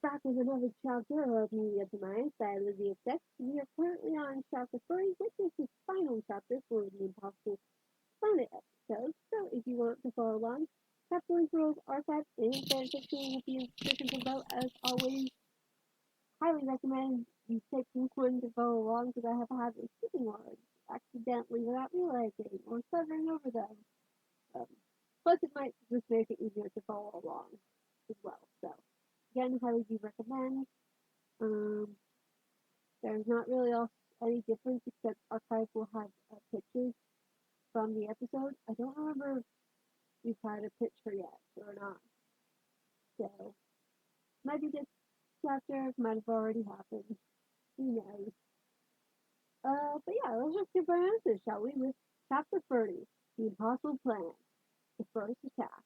back with another chapter of Media Demise by LizzeXX. We are currently on chapter 3, which is the final chapter for the Impossible Planet episode. So if you want to follow along, chapter link rules archived in Fanfiction will be in the description below. As always, highly recommend you take this one to follow along because I have had a skipping words accidentally without realizing or stuttering over them. Um, Plus, it might just make it easier to follow along as well. So, again, highly do recommend. Um, there's not really any difference except Archive will have pictures from the episode. I don't remember if we've had a picture yet or not. So, maybe this chapter might have already happened. Who knows? But yeah, let's just get right into this, shall we? With chapter 30, The Impossible Plan, the first attack.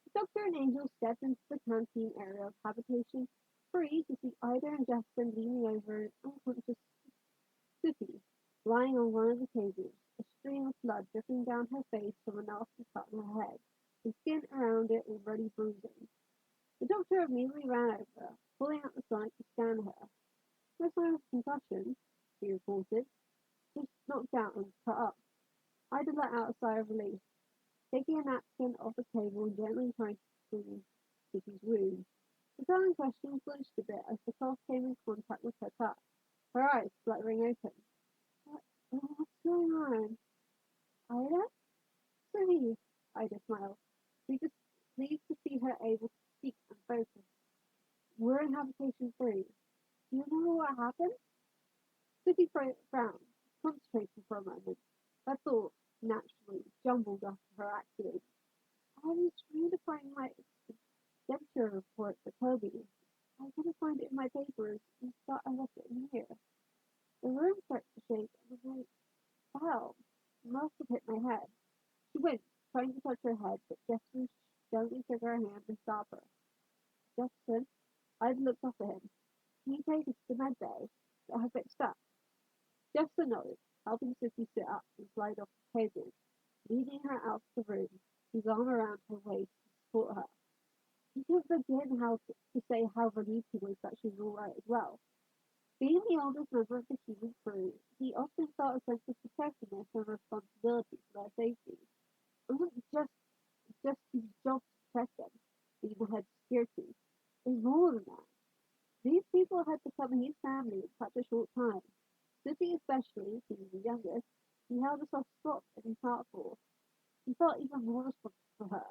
The Doctor and Angel stepped into the canteen area of habitation, free to see Ida and Justin leaning over an unconscious Scooti, lying on one of the tables, a stream of blood dripping down her face from a nasty cut on her head, the skin around it already bruising. The Doctor immediately ran over her, pulling out the sonic to scan her. No sign of concussion, he reported, just knocked out and cut up. Ida let out a sigh of relief, taking a napkin off the table and gently trying to clean Scooty's wound. The girl in question flinched a bit as the cloth came in contact with her cut, her eyes fluttering open. What, what's going on? Ida? Sweetie, Ida smiled. Pleased to see her able to speak and focus. We're in habitation 3. Do you remember what happened? Sooty frowned, concentrating for a moment. Her thoughts, naturally, jumbled after her accident. I was trying to find my expenditure report for Toby. I couldn't find it in my papers and thought I left it in here. The room started to shake and was like, wow, I must have hit my head. She winced, trying to touch her head, but Jeffrey gently took her hand to stop her. Jefferson, I looked up at him. Can you take us to the med bay? Get her fixed up. Jefferson nodded, helping Sissy sit up and slide off the table, leading her out of the room, his arm around her waist to support her. He couldn't begin to say how relieved he was that she was all right as well. Being the oldest member of the human crew, he often felt a sense of protectiveness and responsibility for their safety. It wasn't just his job to protect them, being the head security. It was more than that. These people had become his family in such a short time. Sissy especially, being the youngest, he held a soft spot in his heart for. He felt even more responsible for her.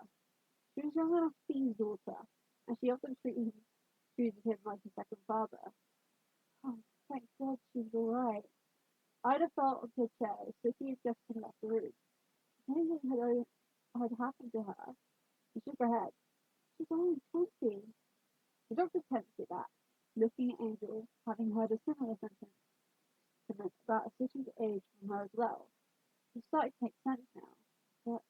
She was young enough to be his daughter, and she often treated him like a second father. Oh, thank God she's all right. Ida fell onto a chair as Sissy had just left the room. Anything had happened to her. She shook her head. She's only 20. The doctor tempted that, looking at Angel, having heard a similar sentiment about Sissy's age from her as well. It started to make sense now. But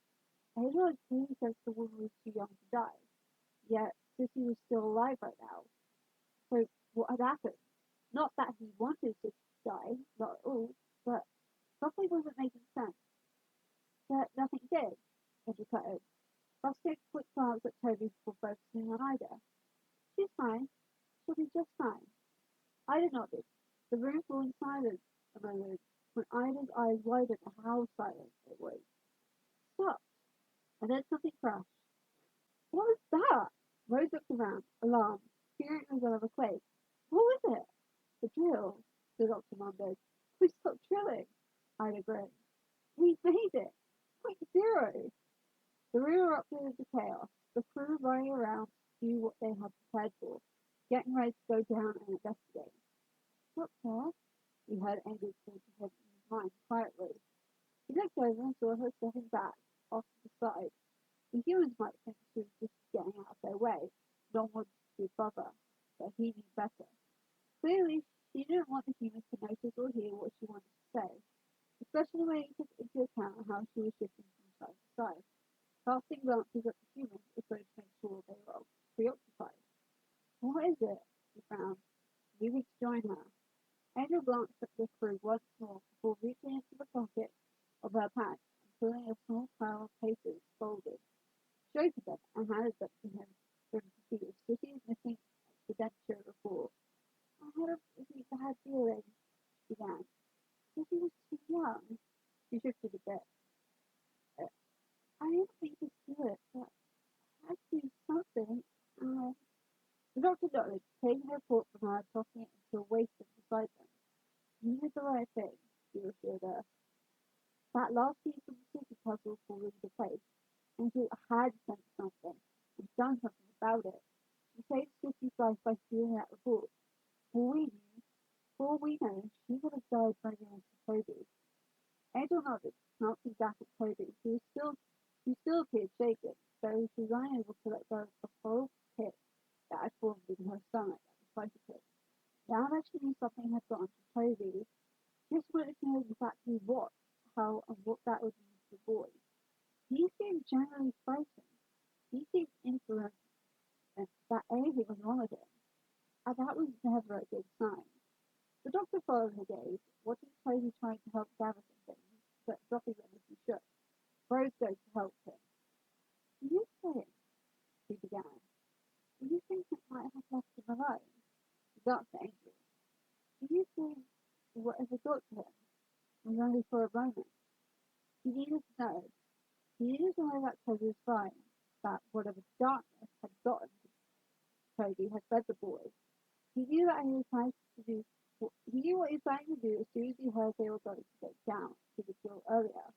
Angel had clearly said the woman was too young to die. Yet Sissy was still alive right now. So what had happened? Not that he wanted Sissy to die, not at all, but something wasn't making sense. But nothing did, Angel cut in. Ross took a quick glance at Toby before focusing on Ida. She's fine. She'll be just fine. Ida nodded. The room fell in silence a moment when Ida's eyes widened at how silent it was. Stop! And then something crashed. What was that? Rose looked around, alarmed, fearing it was another quake. What was it? The drill, the doctor mumbled. We stopped drilling. Ida grinned. We made it. Point zero. The room erupted into chaos, the crew running around to do what they had prepared for, getting ready to go down and investigate. Doctor? He heard Angel call to him in his mind quietly. He looked over and saw her stepping back, off to the side. The humans might think she was just getting out of their way, not wanting to be above her, but he knew better. Clearly, she didn't want the humans to notice or hear what she wanted to say, especially when he took into account how she was shifting from side to side, casting glances at the humans as though to make sure they were preoccupied. What is it? He frowned, moving to join her. Angel glanced at the crew once more before reaching into the pocket of her pack and pulling a small pile of papers folded. She opened them and handed them to him for him to see if City is missing nodded, taking her fork from her, tossing it into a waster beside them. You did the right thing, he assured her. That last piece of the city puzzle fall into place. Angel had sensed something and done something about it. She saved Scooty's life by stealing that report. For we knew, for all we know, she would have died bringing us to Toby. Angel nodded, glancing back at Toby, who still appeared shaken, though she was unable to let go of the whole pit that had formed in her stomach at the sight of him. Now that she knew something had gotten to Toby, just wanted to know exactly what, how, and what that would mean to the boy. He seemed generally frightened. He seemed influenced that anything was wrong with him, and that was never a good sign. The doctor followed her gaze, watching Toby trying to help gather some things, but dropping them as he should. Rose goes to help him. "Do you think," she began, "do you think it might have left him alone?" She glanced at Angel. "Do you think whatever got to him was only for a moment?" He needed to know. He needed to know that Toby was fine, that whatever darkness had gotten to Toby had fed the boy. He knew that he was planning to do. He knew what he was planning to do as soon as he heard they were going to go down to the drill earlier.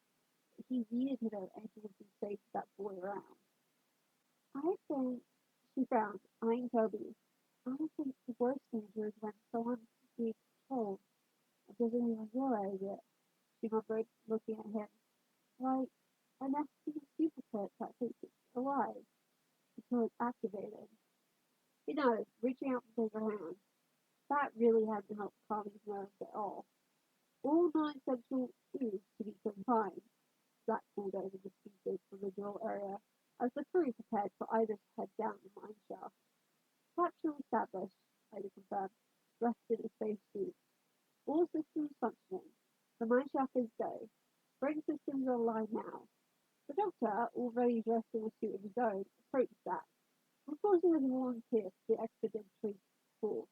But he needed to know Angel would be safe with that boy around. "I think," she frowned, eyeing Toby. "I think the worst danger is when someone's being controlled and doesn't even realize it," she murmured, looking at him. "Like a nesting duplicate that thinks it's alive until it's activated." He nodded, reaching out to take her hand. That really hadn't helped calm his nerves at all. All non-essential is to be confined, Black pulled over the speakers from the drill area as the crew prepared for either to head down the mine shaft. "Capture established," Ida confirmed, dressed in a spacesuit. "All systems functioning. The mine shaft is go. Brake systems are online now." The doctor, already dressed in a suit of his own, approached Zach. Of course he was a volunteer for the expeditionary force.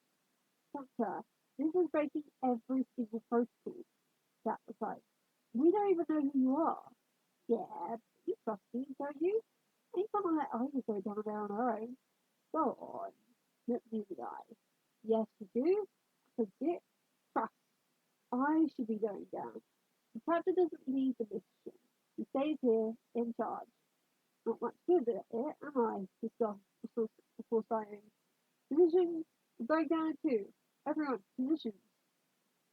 "Doctor, this is breaking every single protocol," Zach replied. "We don't even know who you are." "Yeah, but you trust me, don't you? Ain't gonna let Ida go down there on her own." "Go on," looked me in the eye. "Yes, you do. Legit trust. I should be going down. The captain doesn't lead the mission. He stays here, in charge. Not much good at it, am I?" He scoffed before signing. "Positions, we're going down too. Everyone, positions."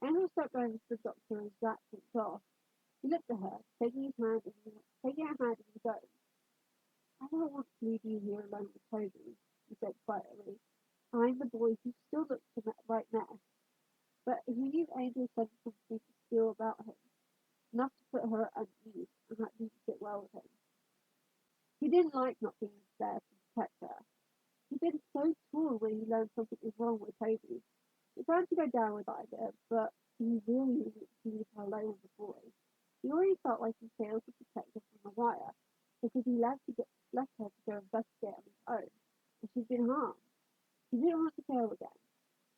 Angel stepped over to the doctor as Zach walked off. He looked at her, taking her hand in his own. "I don't want to leave you here alone with Toby," he said quietly, eyeing the boy who still looked a right mess, but he knew Angel said something still about him, enough to put her at ease, and that didn't sit well with him. He didn't like not being there to protect her. He'd been so torn when he learned something was wrong with Toby. He planned to go down with Ida, but he really needed to leave her alone with the boy. He already felt like he failed to protect her from the wire, because he left her to go investigate on his own, and she'd been harmed. He didn't want to fail again,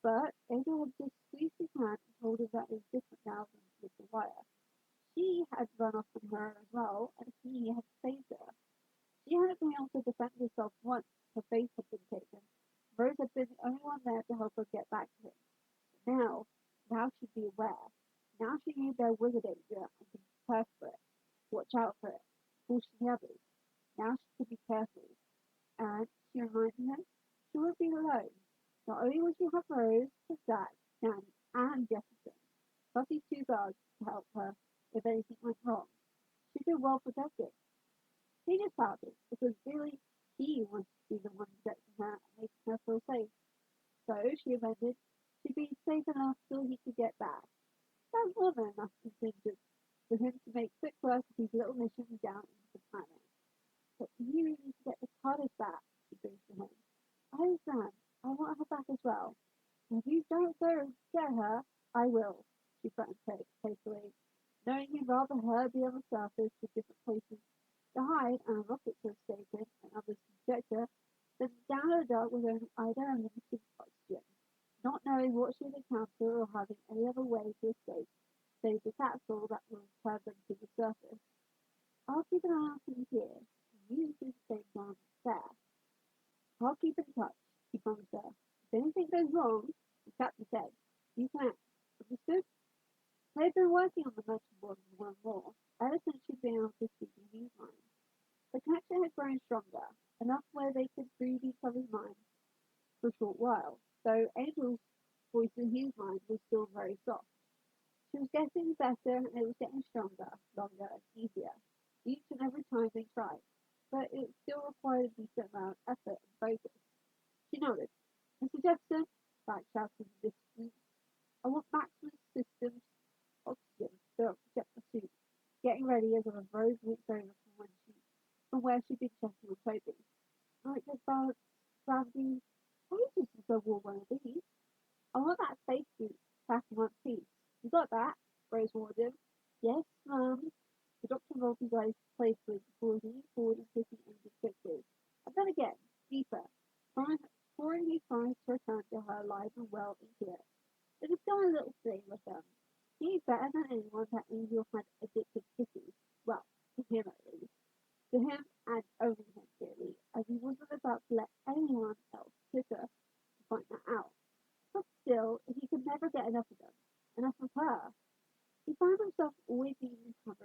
but Angel had just squeezed his hand and told him that it was different now than with the wire. She had run off from her as well, and he had saved her. She hadn't been able to defend herself once her face had been taken. Rose had been the only one there to help her get back to him. Now, now she'd be aware. Now she knew there was a danger and could prepare for it, watch out for it, caution the others. Now she could be careful. And, she reminded him, she wouldn't be alone. Not only would she have Rose, but Zach, Danny, and Jefferson, plus these two guards to help her if anything went wrong. She'd be well protected. He just pouted, because really he wanted to be the one protecting her and making her feel safe. So, she amended, she'd be safe enough till he could get back. That's more than enough contingent for him to make quick work of his little mission down into the planet. "But you need to get the TARDIS back," she breathed to him. "I understand. I want her back as well. If you don't go get her, I will," she threatened playfully, knowing he'd rather her be on the surface with different places to hide and a rocket to escape in and others to protect her, than down in the dark with only Ida and limited oxygen, not knowing what she'd encounter or having any other way to escape, save the capsule that will return them to the surface. "I'll keep an eye on things here, and you do the same while I'm there." "I'll keep in touch," he promised her, wrong, the captain said, you can. Understood? They'd been working on the motion board more and more, ever since she'd been able to speak in his mind. The connection had grown stronger, enough where they could read each other's minds for a short while, though Angel's voice in his mind was still very soft. She was getting better and it was getting stronger, longer, and easier, each and every time they tried, but it still required a decent amount of effort and focus. She nodded. Mr. Jefferson, Frank shouted in the distance, I want maximum systems oxygen to check the suit, getting ready as Rose walked over from where she'd been checking on Toby. Like the gravity ages since I wore one of these. I want that spacesuit back in one piece. You got that? Rose warned him. Yes, ma'am. The doctor rolled his eyes playfully before leaning forward and kissing Angel's pictures. And then again, deeper, pouring his eyes to return to her alive and well into it. It was still a little thing with them. He knew better than anyone that Angel had addicted kisses. Well, to him at least. To him and only him, really, as he wasn't about to let anyone else kiss her to find that out. But still, he could never get enough of them, enough of her. He found himself always needing to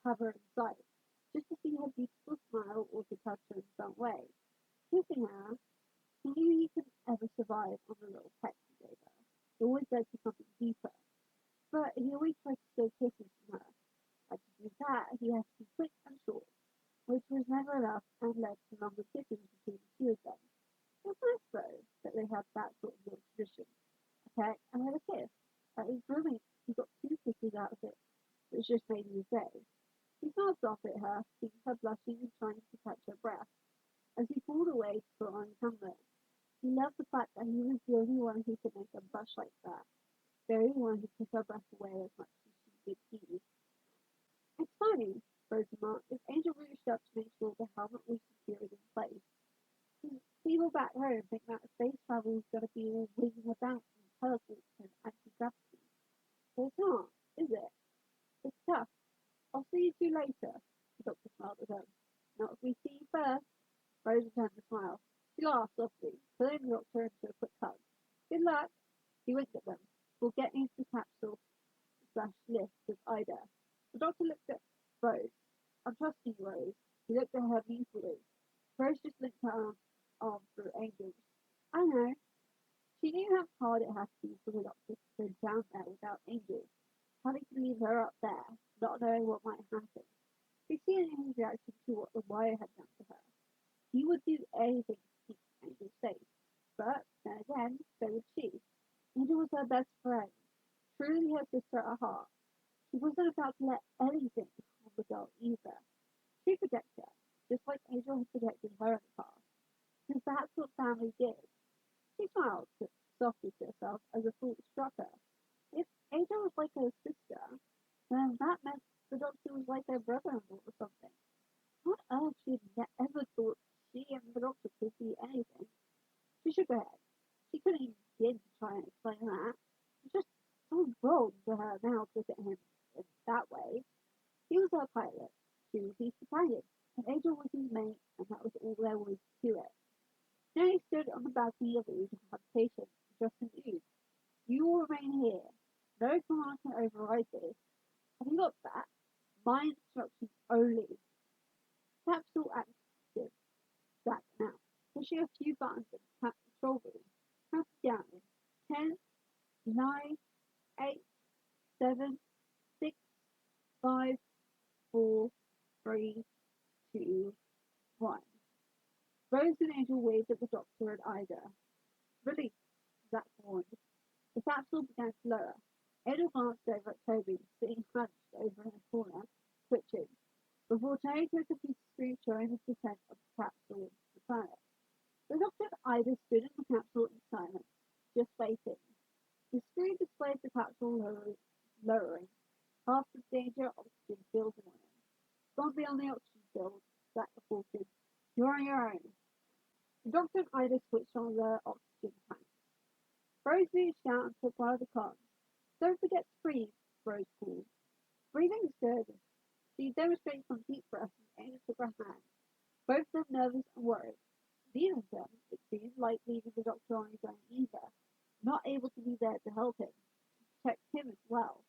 have her in sight, just to see her beautiful smile or to touch her in some way. Kissing her, he knew he couldn't ever survive on the little peck he gave her. He always led to something deeper, but he always tried to steal kisses from her. But to do that, he had to be quick and short, which was never enough and led to longer kisses between the two of them. It was nice, though, that they had that sort of little tradition. A peck and then a kiss. That was brilliant. He got two kisses out of it, which just made his day. He smiled off at her, seeing her blushing and trying to catch her breath, as he pulled away to put on his helmet. He loved the fact that he was the only one who could make her blush like that, the only one who took her breath away as much as she did his. It's funny, Rose remarked, if Angel reached up to make sure the helmet was secured in place. People back home think that space travel is going to be all whizzing about and teleports and anti-gravity. But it's not, is it? It's tough. I'll see you two later, the doctor smiled at her. Not if we see you first. Rose returned the smile. She laughed softly, pulling the doctor into a quick hug. Good luck. He winked at them. We'll get into the capsule slash lift with Ida. The doctor looked at Rose. I'm trusting you, Rose. He looked at her meaningfully. Rose just linked her arm through Angel's. I know. She knew how hard it had to be for the doctor to go down there without Angel, having to leave her up there, not knowing what might happen. She'd seen his reaction to what the wire had done to her. He would do anything to keep Angel safe. But, then again, so would she. Angel was her best friend, truly her sister at heart. She wasn't about to let anything harm the girl either. She protected her, just like Angel had protected her in the past, because that's what family did. She smiled softly to herself as a thought struck her. If Angel was like her sister, then that meant the doctor was like her brother-in-law or something. What else she had ever thought she and the doctor could be anything? She shook her head. She couldn't even begin to try and explain that. It was just so wrong to her now to look at him in that way. He was her pilot. She was his companion. And Angel was his mate, and that was all there was to it. Then he stood on the balcony of the habitation, just continued. You will remain here. No command can override this. Have you got that? My instructions only. Capsule active. That now. Pushing a few buttons and tap control room. Count down in 10, 9, 8, 7, 6, 5, 4, 3, 2, 1. Rose and Angel waved at the doctor and Ida. Release, Zack warned. The capsule began to lower. Angel glanced over at Toby, sitting hunched over in a corner, twitching, before turning to a computer screen showing the descent of the capsule into the planet. The doctor and Ida stood in the capsule in silence, just waiting. The screen displayed the capsule lowering, half the danger oxygen building on it. Gone beyond the oxygen field, Zack reported. You're on your own. The doctor and Ida switched on the oxygen tank. Rose reached out and took one of the cards. Don't forget to breathe, Rose called. Breathing's good. She demonstrated some deep breaths and Angel took her hand, both of them nervous and worried. Neither of them, it seemed, like leaving the doctor on his own either. not able to be there to help him, to protect him as well.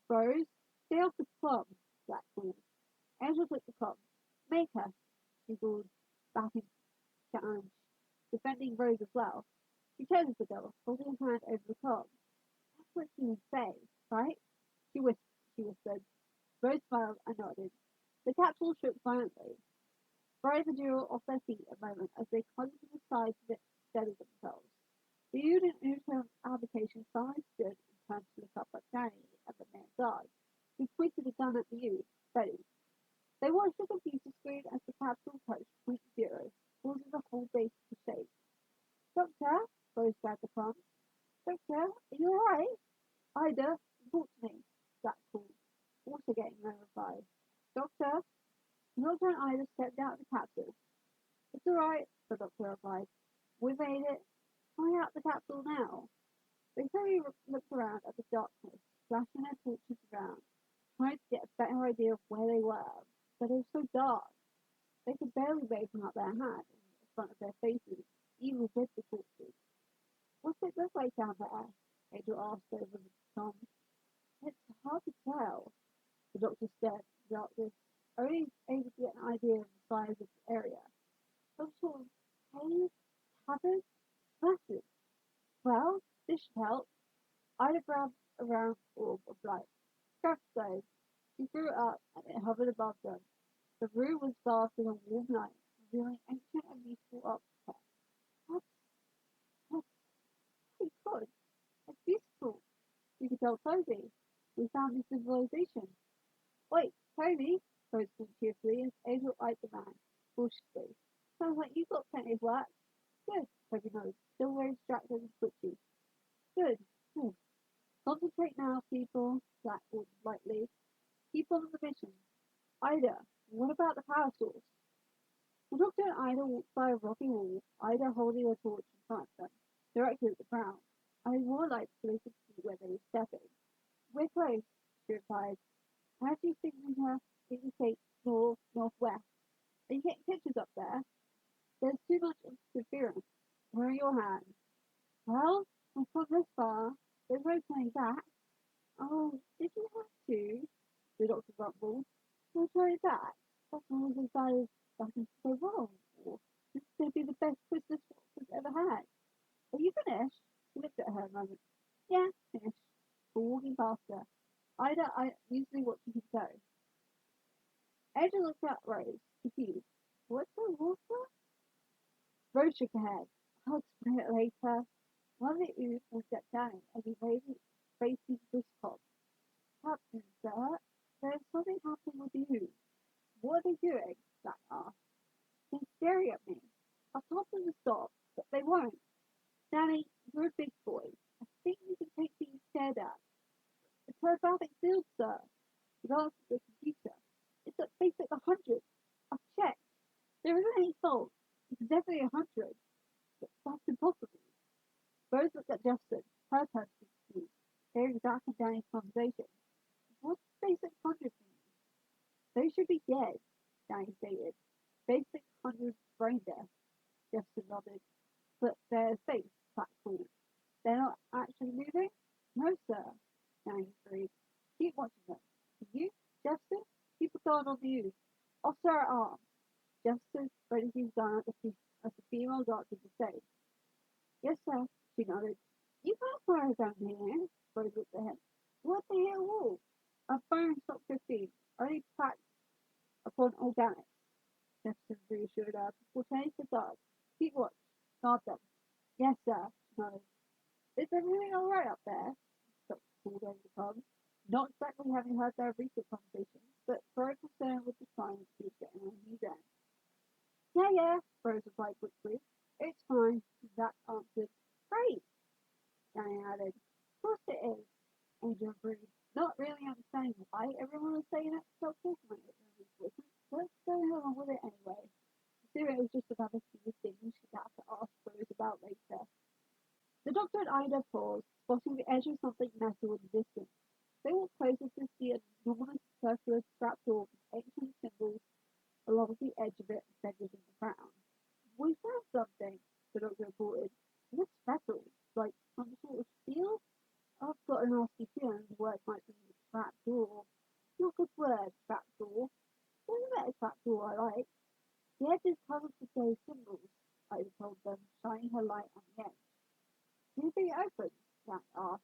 Rose, stay off the club, Black called. Angel took the club. Make her, she called, back in challenge, defending Rose as well. She turned to the girl, holding her hand over the club. That's what she would say, right? She whispered. Rose smiled and nodded. The capsule shook violently. Rose and Jewel off their feet a moment as they clung to the sides of it to steady themselves. The Udin Uter habitation suddenly stood and turned to look up at Danny and the man guard, who pointed a gun at the Ude, ready. They watched the computer screen as the capsule touched point zero, causing the whole base to shake. Doctor? Rose grabbed the phone. Doctor, are you alright? Ida, talk to me, Jack called, also getting no reply. Doctor? The doctor and Ida stepped out of the capsule. It's alright, the doctor replied. We made it. Try out the capsule now. They slowly looked around at the darkness, flashing their torches around, trying to get a better idea of where they were. But it was so dark. They could barely make out their hand in front of their faces, even with the torches. What's it look like down there? Angel asked over the tom. It's hard to tell. The doctor stared at the darkness, only able to get an idea of the size of the area. Some sort of cave, cavern, massive. Well, this should help. Ida grabbed a round orb of light. Scratch those. She threw it up, and it hovered above them. The room was bathed in a warm light, revealing ancient and beautiful architecture. That's, that's pretty good. It's beautiful. You could tell Toby. We found this civilization. Wait, Toby, Rose called cheerfully as Angel eyed the man cautiously. Sounds like you've got plenty of work. Good, Toby nodded, still very distracted and twitchy. Good. Hmm. Concentrate now, people, Black ordered lightly. Keep on the mission. Ida, what about the power source? The doctor and Ida walked by a rocky wall, Ida holding a torch in front of them, directly at the ground. I more lights so they could see where they were stepping. We're close, she replied. As you signature indicate north, northwest. Are you getting pictures up there? There's too much interference. Where are your hands? Well, I've come this far. There's no turning back. Oh, did you have to? The doctor grumbled. No turning back. That's almost as bad as that can go wrong. Or this is going to be the best Christmas we've ever had. Are you finished? He looked at her a moment. Yeah, finished. We're walking past her. I usually watching him go. Angel looked at Rose, confused. What's the water? Rose shook her head. I'll explain it later. One of the ooze was at Danny as he raised his wrist cob. Captain, sir, there's something happening with the ooze. What are they doing? Jack asked. They're staring at me. I told them to stop, but they won't. Danny, you're a big boy. I think you can take being stared at. The telepathic field, sir. He glanced at the computer. It's at basic 100. I've checked. There isn't any fault. It's definitely 100. But that's impossible. Rose looked at Justin, her turn to speak, hearing Jack and Danny's conversation. What's basic 100 mean? They should be dead, Danny stated. Basic 100's brain death, Justin nodded. But they're safe, Pat called. They're not actually moving? No, sir, Danny agreed. Keep watching them. You, Justin, keep a guard on the youth. Officer at arms. Justin ready his gun at the female doctor to say. Yes, sir, she nodded. You can't fire down here, Rose looked at him. What the hell, wolf? I'm firing stock 15. Only packed upon organic. Jefferson reassured her. We'll change the guard. Keep watch. Guard them. Yes, sir, she nodded. Is everything all right up there? Doctor called over the com. Not exactly having heard their recent conversation, but very concerned with the signs he was getting on his end. Yeah, yeah, Rose replied quickly. It's fine, Zach answered. Great, Danny added. Of course it is, Angel agreed, not really understanding why everyone was saying it so quickly when it really wasn't. Let's go along with it anyway. Assume it was just another few things she'd have to ask Rose about later. The doctor and Ida paused, spotting the edge of something metal in the distance. They walked closer to see an enormous circular trapdoor with ancient symbols along the edge of it embedded in the ground. We found something, the doctor reported. It looks metal. like some sort of steel. I've got a nasty feeling the word might be trapdoor. Not a good word, trapdoor. There's a better trapdoor I like. The edge is covered with those symbols, I told them, shining her light on the edge. Do you think it opens? Jack asked.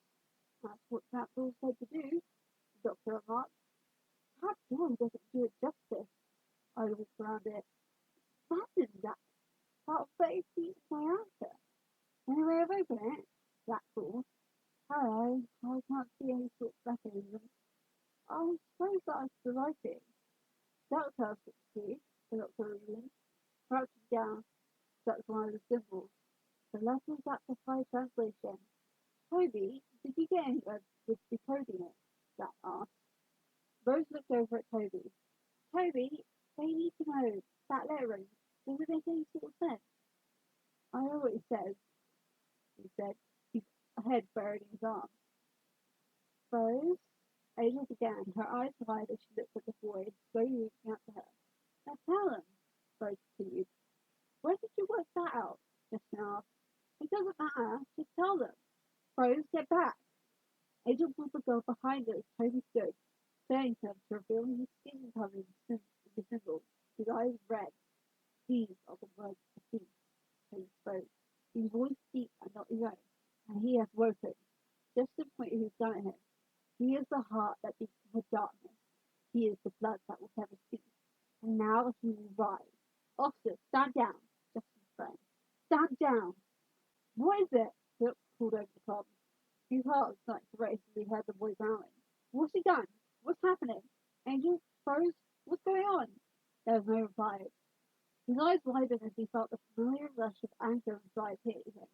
That's what trapdoors said to do, the doctor remarked. Trapdoor doesn't do it justice. I looked around it. That's that. About 30 feet diameter. Any way of opening it? Jack called. Hello, I can't see any sort of mechanism. I suppose that I could write it. Doctor 60, the doctor reasoned. Crouching down, that's one of the symbols. The letters at the high translation. Toby, did you get anywhere with decoding it? Jack asked. Rose looked over at Toby. Toby, they need to know. That lettering, does it make any sort of sense? I know what it says, he said, his head buried in his arm. Rose? Angel began, her eyes wide as she looked at the boy, slowly reaching out to her. Now tell them, Rose continued. Where did you work that out? Justin asked. It doesn't matter, just tell them. Rose, get back. Angel pulled the girl behind her as Toby stood, staring at him to reveal his skin covered in the symbol, his eyes red. These are the words of peace, Toby spoke, his voice deep and not his own, and he has woken. Justin pointed his gun at him. He is the heart that beats the darkness. He is the blood that will never cease. And now he will rise. Officer, stand down, Justin's friend. Stand down. What is it? Philip called over the comm. His heart was starting to race as he heard the boy growling. What's he done? What's happening? Angel? Rose? What's going on? There was no reply. His eyes widened as he felt the familiar rush of anger and pride hitting him.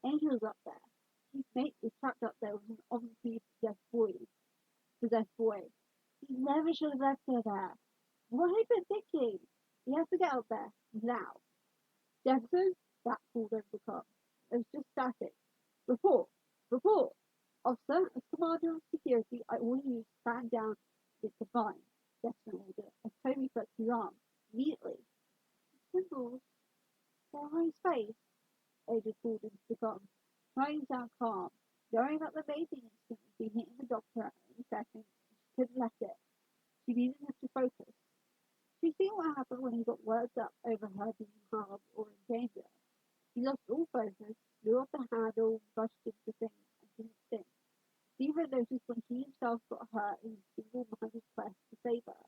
Angel was up there. His mate was trapped up there with an obviously possessed boy. He never should have left her there. What had he been thinking? He has to get up there. Now. Jefferson? That called over the car. It was just static. Report! Report! Officer, as commander of security, I order you to stand down with the fine. Jefferson ordered, as Toby flexed his arm. Immediately. Symbols. They're on his face. Ada called into the gun, trying to sound calm, knowing that the amazing instinct would be hitting the doctor at any second, and she couldn't let it. She needed him to focus. She seen what happened when he got worked up over her being harmed or in danger. He lost all focus, blew off the handle, rushed into things, and didn't think. He even noticed when he himself got hurt in his single-minded quest to save her.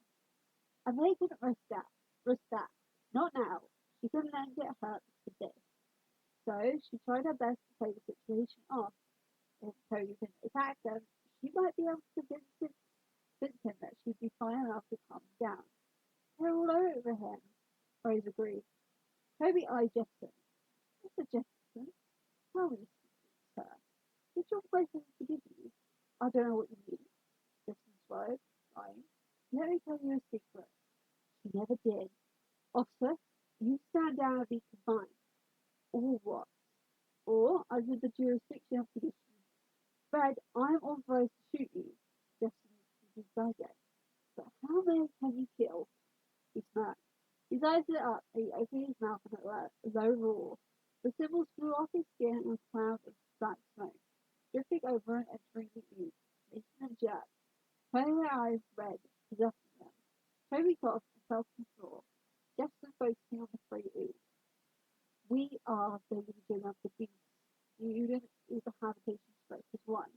And they couldn't risk that. Risk that. Not now. She couldn't let him get hurt for this. So she tried her best to play the situation off. If Toby didn't attack them, she might be able to convince him that she'd be fine enough to calm him down. They're all over him, Rose agreed. Toby eyed Jefferson. Mr. Jefferson, tell me, sir, did your boyfriend forgive you? I don't know what you mean, Jefferson swallowed, lying. Let me tell you a secret. She never did. Officer, you stand down and be confined. Or what? Or under the jurisdiction of the Fred, I'm authorized to shoot you. Justin was his again. But how many can you kill? He smirked. His eyes lit up and he opened his mouth in a low roar. The symbols flew off his skin in a cloud of black smoke, drifting over and entering the ooze, making them jerk, turning their eyes red, possessing them. Toby coughed and fell to the floor. Jefferson focusing on the free ooze. We are the legion of the beast. The unit is the habitation stroke is one.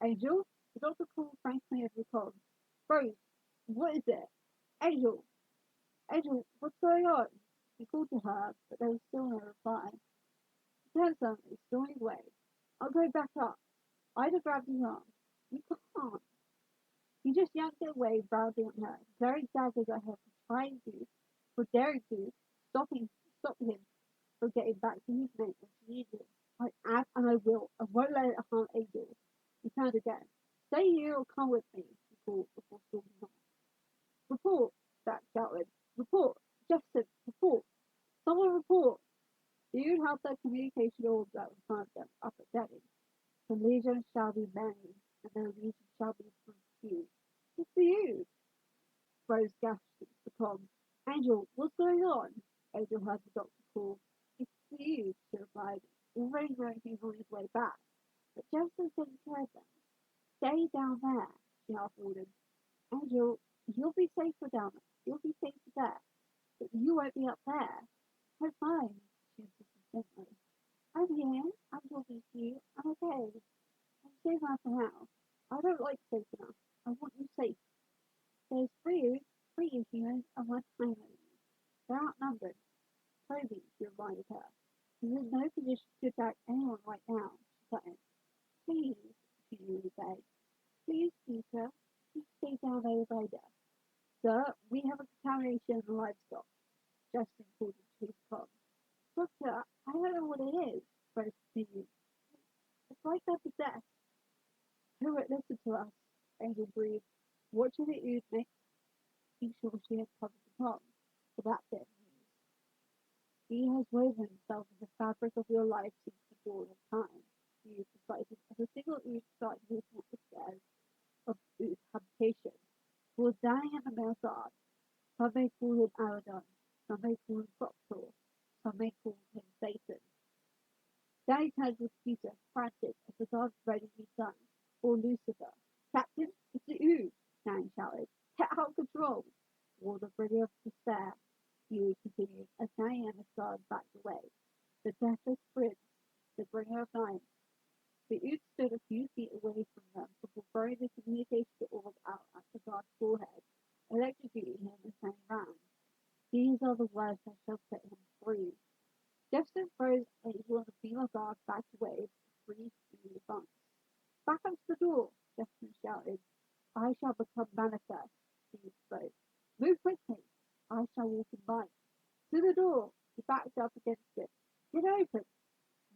Angel? The doctor called frankly over the comm. Rose, what is it? Angel! Angel, what's going on? He called to her, but there was still no reply. He turned suddenly, storming away. I'll go back up. Ida grabbed his arm. You can't. He just yanked it away, rounding on her, glaring daggers at her for daring to, stop him from getting back to his mate when she needed him. I am and I will. I won't let it harm Angel. He turned again. Stay here or come with me, he called before storming off. Report, Jack shouted. Report! Jefferson, report! Someone report! The youth held their communication orbs that in front of them, up at Denny. The legion shall be many, and the legion shall be few. It's the youth! Rose gasped into the comm. Angel, what's going on? Angel heard the doctor call. It's the youth, she replied, already knowing his voice way back, but Jefferson didn't hear them. Stay down there, she half ordered. Angel, you'll be safer down there. You'll be safer there. But you won't be up there. I'm fine, she insisted gently. I'm here. I'm talking to you. I'm okay. I'm safe enough for now. I don't like safe enough. I want you safe. There's three humans and one time enemy. They're outnumbered. Toby, she reminded her. He's in no position to attack anyone right now, she threatened. Please, she really begged. Please, Peter, please stay down there by us. Sir, we have a contamination in the livestock, Justin called into his com. Doctor, I don't know what it is, Rose continued. It's like they're possessed. Who won't listen to us? Angel breathed. Watching the ooze make sure she had covered the com for that bit of news. He has woven himself in the fabric of your life since the dawn of time, he decided as a single ooze started walking up the stairs of ooze habitation. He was dying in the male guard. Some may call him Aradon, some may call him Proctor, some may call him Satan. Danny turned to his Peter, frantic, as the guard was ready to be done, or Lucifer. Captain, it's the ooze, Danny shouted. Get out of control! War the bringer of despair, Hugh continued, as Danny and the guard backed away. The deathless prince, the bringer of night. The ooze stood a few feet away from them before throwing the communication orb out at the guard's forehead, electrocuting him and turning round. These are the words that shall set him free. Jefferson throws Angel and the female guard backed away, free to the advance. Back up to the door, Jefferson shouted. I shall become manifest, he spoke. Move quickly. I shall walk in light. To the door. He backed up against it. Get open.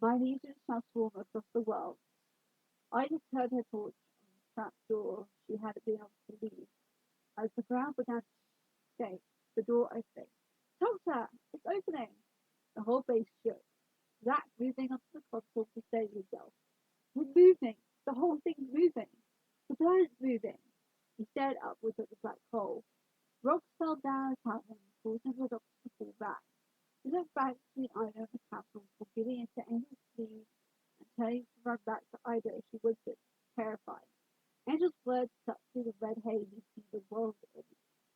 My legions shall swarm across the world. Ida turned her torch on the trap door she had been able to leave. As the ground began to shake, the door opened. Doctor, it's opening. The whole base shook. Zach, moving onto the console to steady himself. We're moving. The whole thing's moving. The planet's moving. He stared upwards at the black hole. Rocks fell down upon him, causing the doctor to fall back. He looked back between Ida and the castle before giving into Angel's sleeve and turning to run back to Ida as she whispered, terrified. Angel's words cut through the red haze he seemed the world in,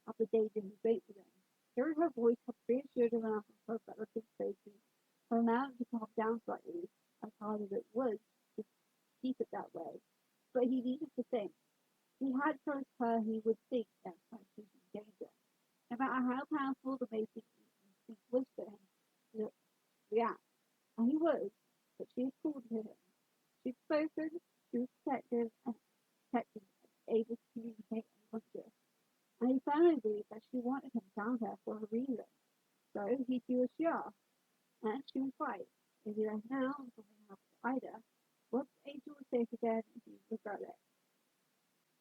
of the danger he waited in. Hearing her voice had reassured him enough of her relative's safety to allow him to calm down slightly, as hard as it was to keep it that way. But he needed to think. He had promised her he would think next time she was in danger. No matter how powerful the basic instinct was for him to react. And he was, but she had called to him. She'd spoken, she was protective and able to communicate unconscious. And he firmly believed that she wanted him down there for a reason. So he'd do as she asked. And she was right. If he left now and something happened to Ida, once Angel was safe again, he would regret it.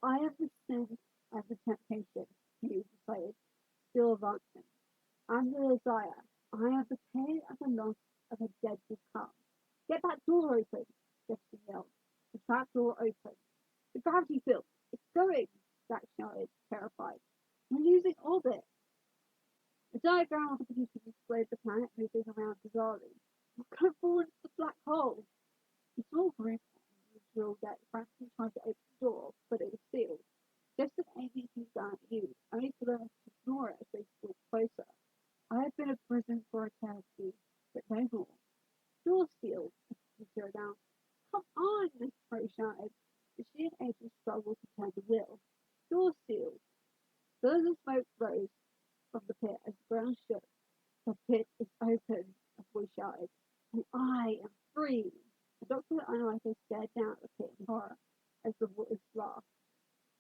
I am the sin and the temptation, he decided, still advancing. I'm the desire. I am the pain and the loss of a dead to come. Get that door open, Jefferson yelled. The trap door opened. The gravity field. It's going, Zach shouted, terrified. We're losing orbit. The diagram of the computer displayed the planet moving around bizarrely. We're going to fall into the black hole. The small group on the drill deck frantically tried to open the door, but it was sealed. Jefferson aiming his gun at you, only for them to ignore it as they stalked closer. I have been in prison for eternity, but no more. Door sealed, the computer announced. Come on, Rose shouted, but she and Angel struggled to turn the wheel. Door sealed. Billows of smoke rose from the pit as the ground shook. The pit is open, a voice shouted, and I am free. The doctor and Anarcho stared down at the pit in horror as the voice laughed.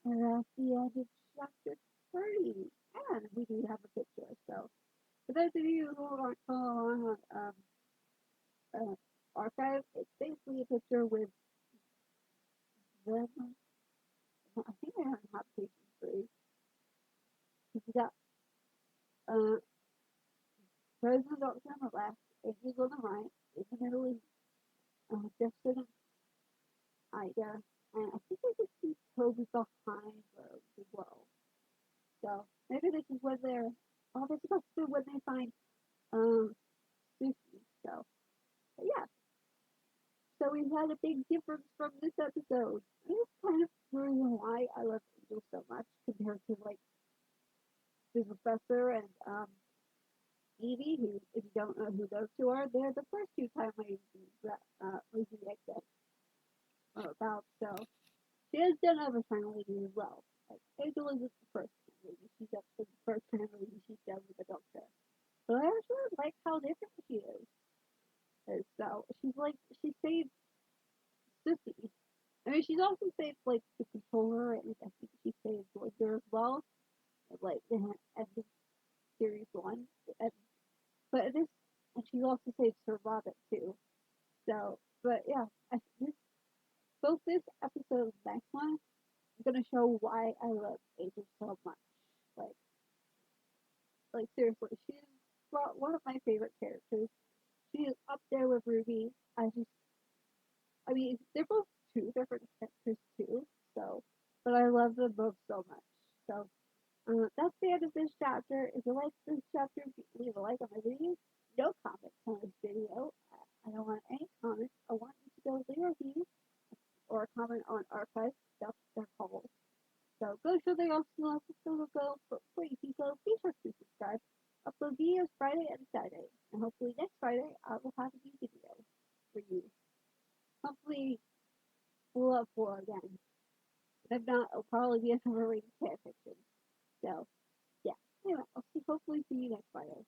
And that's the end of chapter 3. And we do have a picture, so for those of you who aren't following along on archive, it's basically a picture with them. I think I don't have page 3. You got President Doctor on the left, Angels on the right, in the middle is Justin and Ida, and I think I can see Toby behind Rose as well. So maybe this is when they're this is also when they find Scooti. So but yeah. So we had a big difference from this episode. And it's kind of the reason why I love Angel so much compared to like the professor and Evie, who if you don't know who those two are, they're the first two time ladies that LizzeXX about. So she has done other time ladies as well. Like Angel isn't the first time lady she's done the first time lady she's done with the Doctor. But I actually like how different she is. And so she's like she saved Sissy. I mean, she's also saved like the controller, and I think she saved Voyager as well. Like at the series one, and, but this and she also saved Sir Robert too. So, but yeah, this both this episode and the next one, I'm gonna show why I love Angel so much. Like, like seriously, she's one of my favorite characters. She is up there with Ruby. I mean, they're both two different characters too. So, but I love them both so much. So, that's the end of this chapter. If you like this chapter, leave a like on my video. No comments on this video. I don't want any comments. I want you to go leave a review or a comment on archive. That's what they're called. So go show the else love the go for free people. Be sure to subscribe. Upload videos Friday and Saturday. And hopefully next Friday I will have a new video for you. Hopefully we'll have 4 again. If not, it'll probably be another reading fanfiction. So yeah. Anyway, I'll hopefully see you next Friday.